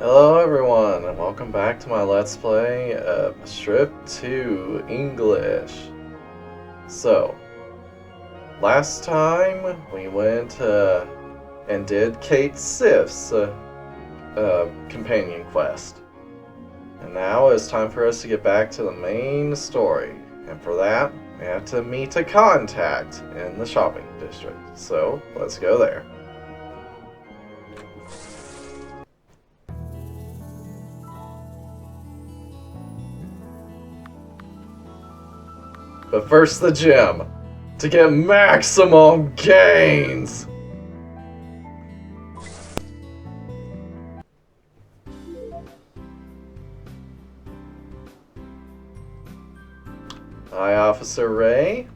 Hello everyone, and welcome back to my Let's Play of Shrift 2 English. So, last time we went and did Kate Sif's companion quest. And now it's time for us to get back to the main story. And for that, we have to meet a contact in the shopping district. So, let's go there. But first the gym, to get maximum gains! Hi, Officer Ray.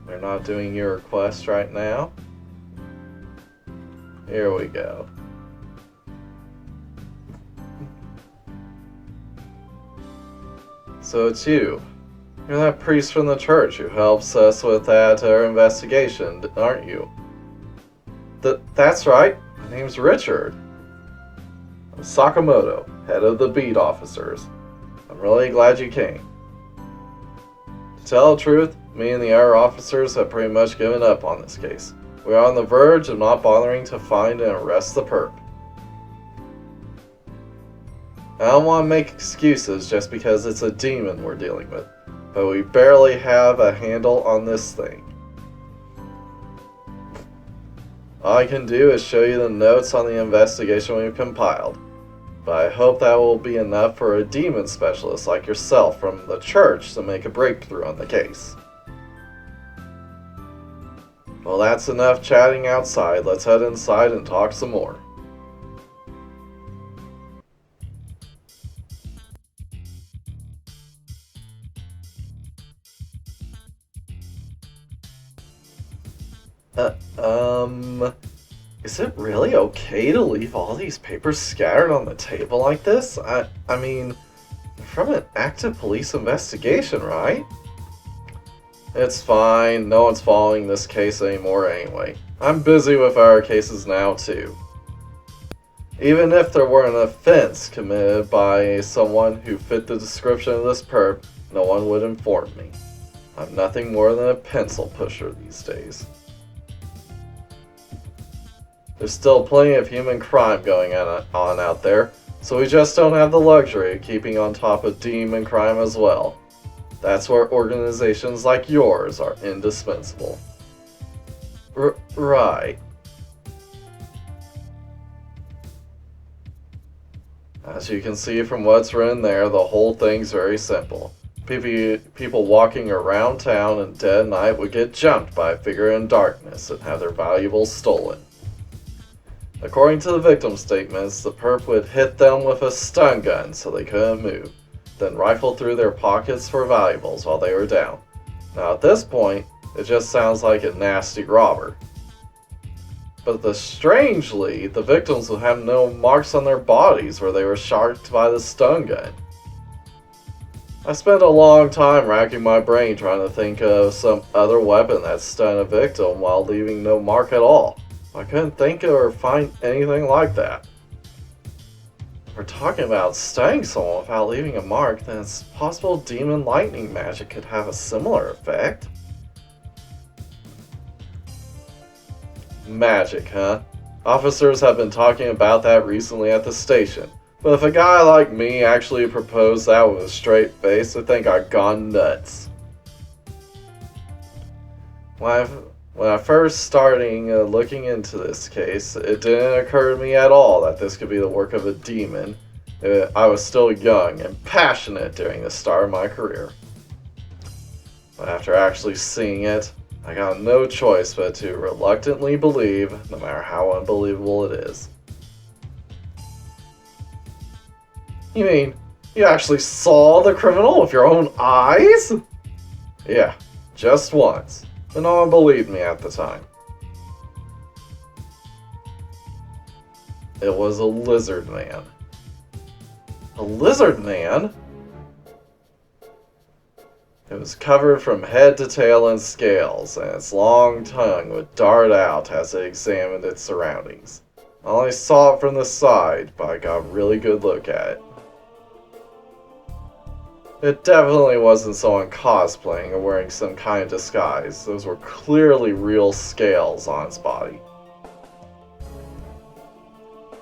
They're not doing your request right now. Here we go. So it's you. You're that priest from the church who helps us with that investigation, aren't you? That's right. My name's Richard. I'm Sakamoto, head of the beat officers. I'm really glad you came. To tell the truth, me and the other officers have pretty much given up on this case. We are on the verge of not bothering to find and arrest the perp. I don't want to make excuses just because it's a demon we're dealing with, but we barely have a handle on this thing. All I can do is show you the notes on the investigation we've compiled, but I hope that will be enough for a demon specialist like yourself from the church to make a breakthrough on the case. Well, that's enough chatting outside. Let's head inside and talk some more. Is it really okay to leave all these papers scattered on the table like this? I mean, from an active police investigation, right? It's fine, no one's following this case anymore anyway. I'm busy with our cases now too. Even if there were an offense committed by someone who fit the description of this perp, no one would inform me. I'm nothing more than a pencil pusher these days. There's still plenty of human crime going on out there, so we just don't have the luxury of keeping on top of demon crime as well. That's where organizations like yours are indispensable. Right. As you can see from what's written there, the whole thing's very simple. People walking around town in dead night would get jumped by a figure in darkness and have their valuables stolen. According to the victim statements, the perp would hit them with a stun gun so they couldn't move, then rifle through their pockets for valuables while they were down. Now at this point, it just sounds like a nasty robber. But strangely, the victims would have no marks on their bodies where they were shot by the stun gun. I spent a long time racking my brain trying to think of some other weapon that stunned a victim while leaving no mark at all. I couldn't think of or find anything like that. If we're talking about stunning someone without leaving a mark, then it's possible demon lightning magic could have a similar effect. Magic, huh? Officers have been talking about that recently at the station. But if a guy like me actually proposed that with a straight face, I think I'd gone nuts. When I first started looking into this case, it didn't occur to me at all that this could be the work of a demon. I was still young and passionate during the start of my career. But after actually seeing it, I got no choice but to reluctantly believe, no matter how unbelievable it is. You mean, you actually saw the criminal with your own eyes? Yeah, just once. But no one believed me at the time. It was a lizard man. A lizard man? It was covered from head to tail in scales, and its long tongue would dart out as it examined its surroundings. I only saw it from the side, but I got a really good look at it. It definitely wasn't someone cosplaying or wearing some kind of disguise. Those were clearly real scales on its body.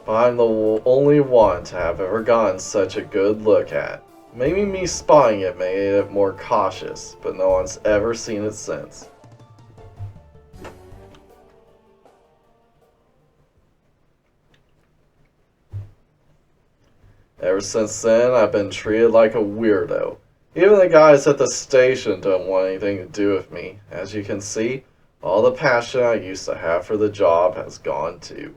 But I'm the only one to have ever gotten such a good look at. Maybe me spotting it made it more cautious, but no one's ever seen it since. Ever since then, I've been treated like a weirdo. Even the guys at the station don't want anything to do with me. As you can see, all the passion I used to have for the job has gone too.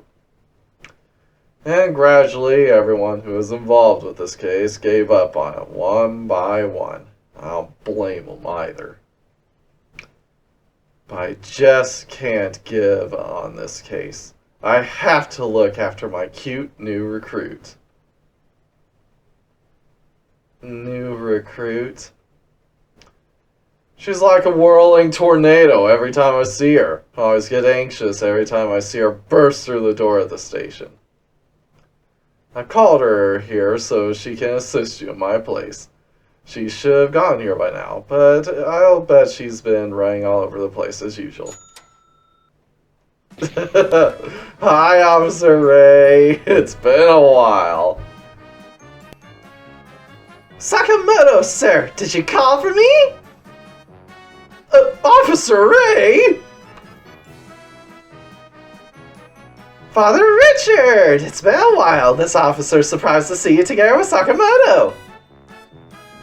And gradually, everyone who was involved with this case gave up on it one by one. I don't blame them either. But I just can't give on this case. I have to look after my cute new recruit. New recruit? She's like a whirling tornado every time I see her. I always get anxious every time I see her burst through the door at the station. I called her here so she can assist you in my place. She should have gotten here by now, but I'll bet she's been running all over the place as usual. Hi, Officer Ray. It's been a while. Sakamoto, sir, did you call for me? Officer Ray! Father Richard! It's been a while. This officer's surprised to see you together with Sakamoto.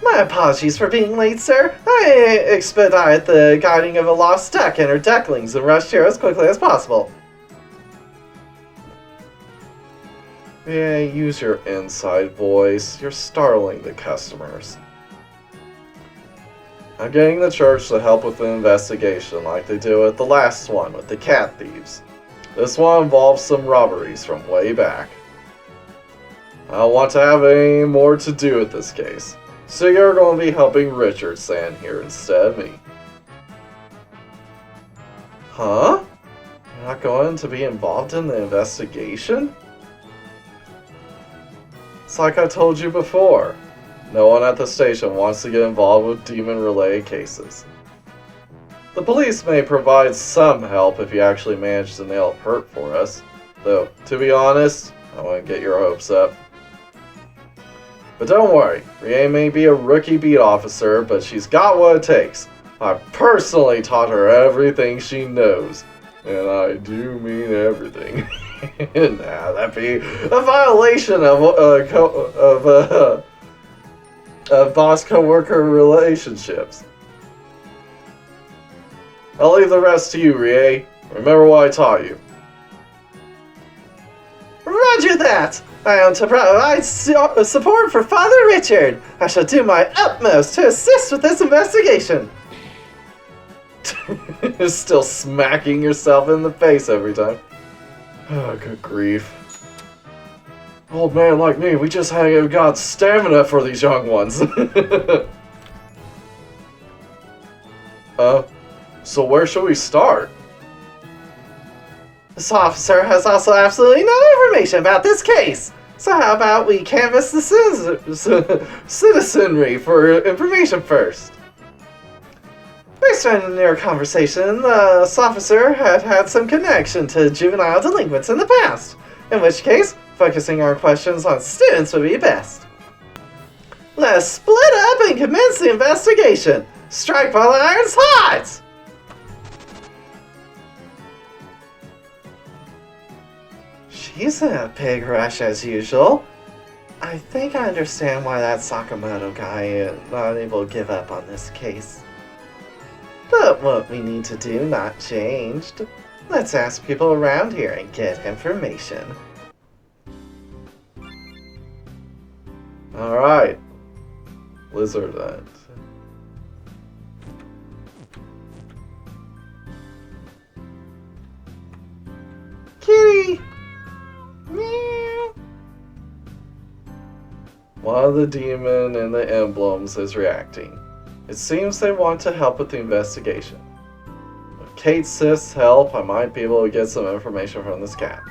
My apologies for being late, sir. I expedited the guiding of a lost duck and her ducklings and rushed here as quickly as possible. Yeah, use your inside voice. You're startling the customers. I'm getting the church to help with the investigation like they did with the last one with the cat thieves. This one involves some robberies from way back. I don't want to have any more to do with this case, so you're going to be helping Richard stand here instead of me. Huh? You're not going to be involved in the investigation? It's like I told you before. No one at the station wants to get involved with demon-related cases. The police may provide some help if you actually manage to nail a perp for us. Though, to be honest, I wouldn't get your hopes up. But don't worry, Rie may be a rookie beat officer, but she's got what it takes. I personally taught her everything she knows. And I do mean everything. Now, that'd be a violation of boss-coworker relationships. I'll leave the rest to you, Rie. Remember what I taught you. Roger that! I am to provide support for Father Richard. I shall do my utmost to assist with this investigation. Still smacking yourself in the face every time. Oh, good grief. Old man like me, we just haven't got stamina for these young ones. So where should we start? This officer has also absolutely no information about this case. So how about we canvass the citizenry for information first? Based on your conversation, this officer had some connection to juvenile delinquents in the past, in which case, focusing our questions on students would be best. Let's split up and commence the investigation. Strike while the iron's hot! She's in a big rush as usual. I think I understand why that Sakamoto guy is not able to give up on this case. But what we need to do not changed. Let's ask people around here and get information. Alright. Lizard Hunt. Kitty! Meow. One of the demon in the emblems is reacting. It seems they want to help with the investigation. With Kate Sith's help, I might be able to get some information from this cat.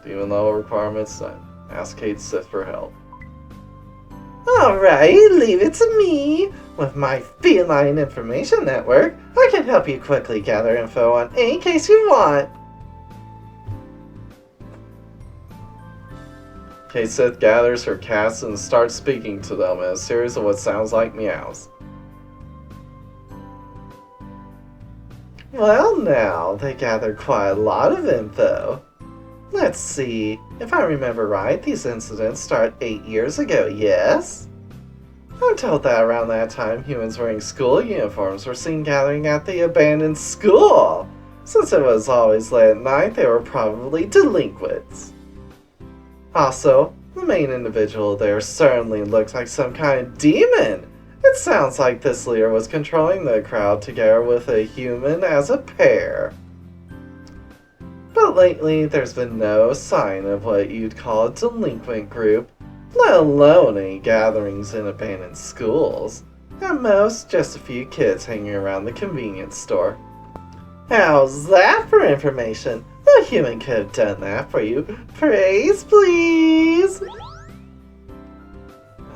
even though requirements none. Ask Kate Sith for help. Alright, leave it to me. With my feline information network, I can help you quickly gather info on any case you want. Kate Sith gathers her cats and starts speaking to them in a series of what sounds like meows. Well now, they gathered quite a lot of info. Let's see, if I remember right, these incidents start 8 years ago, yes? I'm told that around that time, humans wearing school uniforms were seen gathering at the abandoned school. Since it was always late at night, they were probably delinquents. Also, the main individual there certainly looked like some kind of demon. It sounds like this leader was controlling the crowd together with a human as a pair. But lately, there's been no sign of what you'd call a delinquent group, let alone any gatherings in abandoned schools. At most, just a few kids hanging around the convenience store. How's that for information? A human could have done that for you. Praise, please!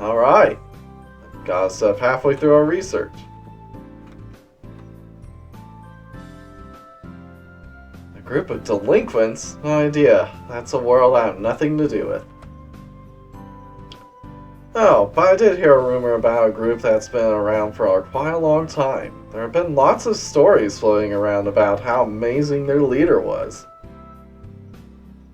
Alright. Got us up halfway through our research. A group of delinquents? No idea. That's a world I have nothing to do with. Oh, but I did hear a rumor about a group that's been around for quite a long time. There have been lots of stories floating around about how amazing their leader was.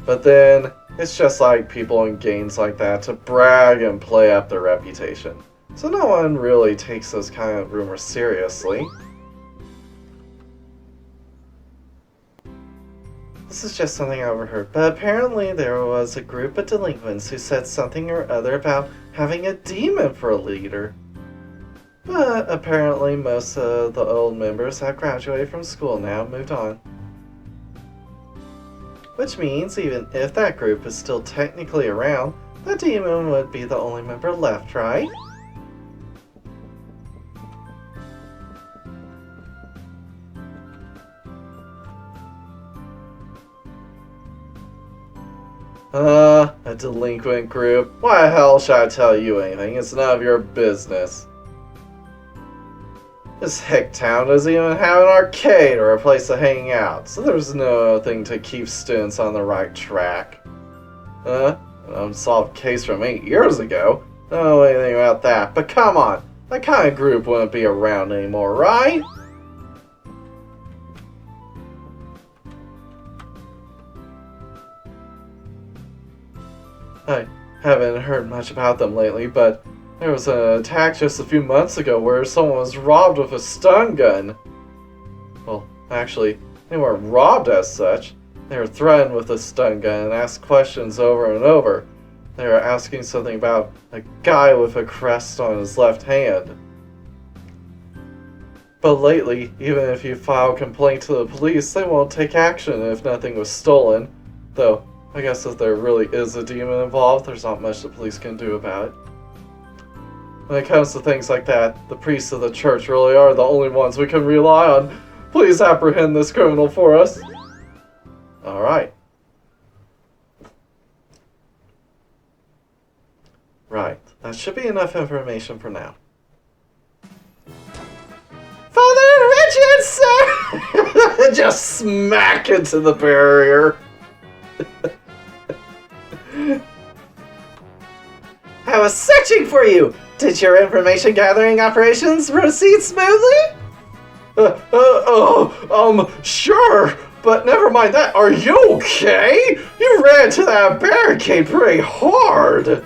But then, it's just like people in games like that to brag and play up their reputation. So no one really takes those kind of rumors seriously. This is just something I overheard, but apparently there was a group of delinquents who said something or other about having a demon for a leader. But apparently most of the old members have graduated from school now and moved on. Which means even if that group is still technically around, the demon would be the only member left, right? A delinquent group? Why the hell should I tell you anything? It's none of your business. This hick town doesn't even have an arcade or a place to hang out, so there's nothing to keep students on the right track. An unsolved case from 8 years ago? I don't know anything about that, but come on, that kind of group wouldn't be around anymore, right? I haven't heard much about them lately, but there was an attack just a few months ago where someone was robbed with a stun gun. Well, actually, they weren't robbed as such. They were threatened with a stun gun and asked questions over and over. They were asking something about a guy with a crest on his left hand. But lately, even if you file a complaint to the police, they won't take action if nothing was stolen. Though, I guess if there really is a demon involved, there's not much the police can do about it. When it comes to things like that, the priests of the church really are the only ones we can rely on. Please apprehend this criminal for us. Alright. Right, that should be enough information for now. Father Richard, sir! Just smack into the barrier. I was searching for you! Did your information gathering operations proceed smoothly? Sure, but never mind that. Are you okay? You ran to that barricade pretty hard.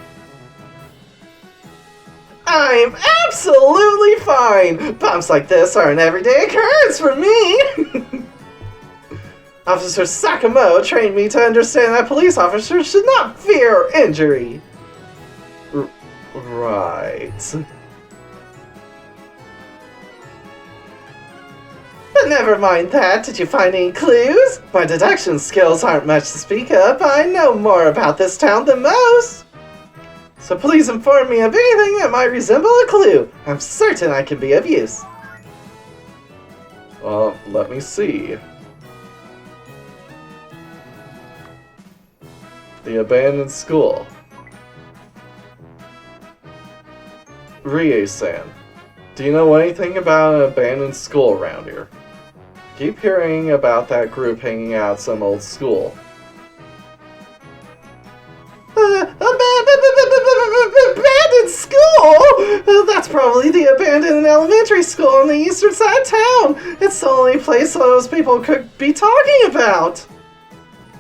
I'm absolutely fine! Bumps like this are an everyday occurrence for me! Officer Sakamo trained me to understand that police officers should not fear injury. Right. But never mind that, did you find any clues? My deduction skills aren't much to speak of, but I know more about this town than most. So please inform me of anything that might resemble a clue. I'm certain I can be of use. Let me see. The abandoned school. Rie-san, do you know anything about an abandoned school around here? Keep hearing about that group hanging out at some old school. Abandoned school? That's probably the abandoned elementary school on the eastern side of town. It's the only place those people could be talking about.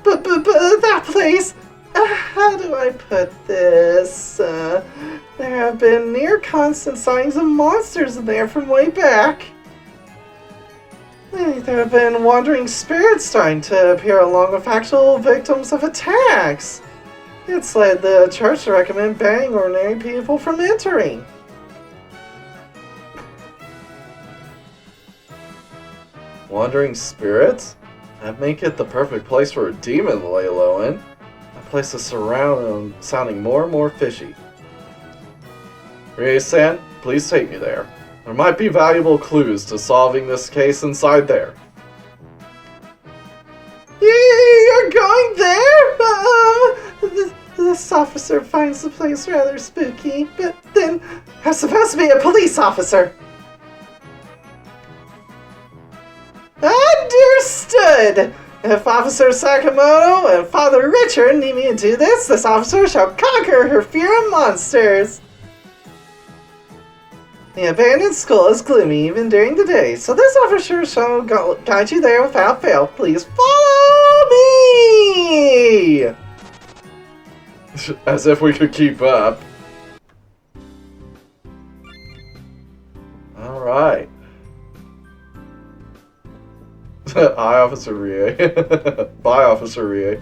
But that place... how do I put this? There have been near constant sightings of monsters in there from way back. There have been wandering spirits starting to appear along with actual victims of attacks. It's led the church to recommend banning ordinary people from entering. Wandering spirits? That'd make it the perfect place for a demon to lay low in. That place is surrounded and sounding more and more fishy. Rie-san, please take me there. There might be valuable clues to solving this case inside there. You're going there? This officer finds the place rather spooky, but then I'm supposed to be a police officer. Understood! If Officer Sakamoto and Father Richard need me to do this officer shall conquer her fear of monsters. The abandoned school is gloomy even during the day, so this officer shall guide you there without fail. Please follow me! As if we could keep up. Alright. Hi, Officer Rie. Bye, Officer Rie.